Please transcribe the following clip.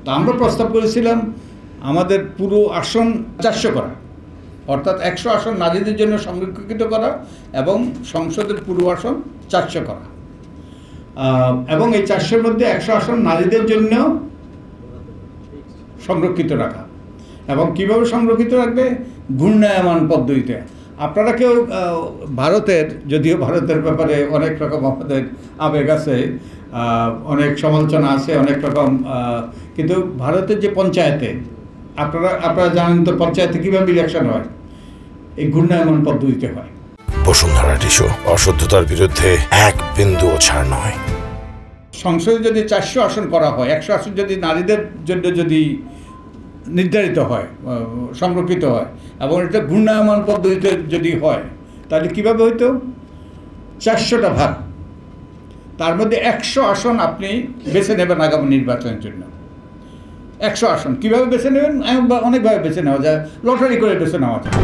তা আমরা প্রস্তাব করেছিলাম আমাদের পুরো আসন 400 করা, অর্থাৎ 100 আসন নারীদের জন্য সংরক্ষিত করা এবং সংসদের পুরো আসন 400 করা, এবং এই 400-র মধ্যে 100 আসন নারীদের জন্য সংরক্ষিত রাখা। এবং কিভাবে সংরক্ষিত রাখবে? ঘূর্ণায়মান পদ্ধতিতে। আপনারা কেউ ভারতের, যদিও ভারতের ব্যাপারে অনেক রকম আমাদের আবেগ আছে, অনেক সমালোচনা আছে, অনেক রকম, কিন্তু ভারতের যে পঞ্চায়েতে আপনারা জানেন তো পঞ্চায়েতে কীভাবে ইলেকশন হয়, এই ঘূর্ণায়মান পদ্ধতিতে হয়। বসুন্ধরা টিস্যু, অশুদ্ধতার বিরুদ্ধে এক বিন্দুও ছাড় নয়। সংসদে যদি 400 আসন করা হয়, 100 আসন যদি নারীদের জন্য যদি নির্ধারিত হয়, সংরক্ষিত হয়, এবং এটা ঘূর্ণায়মান পদ্ধতিতে যদি হয়, তাহলে কীভাবে হইতো? 400টা ভাগ, তার মধ্যে 100 আসন আপনি বেছে নেবেন আগামী নির্বাচনের জন্য। 100 আসন কীভাবে বেছে নেবেন? অনেকভাবে বেছে নেওয়া যায়, লটারি করে বেছে নেওয়া যায়।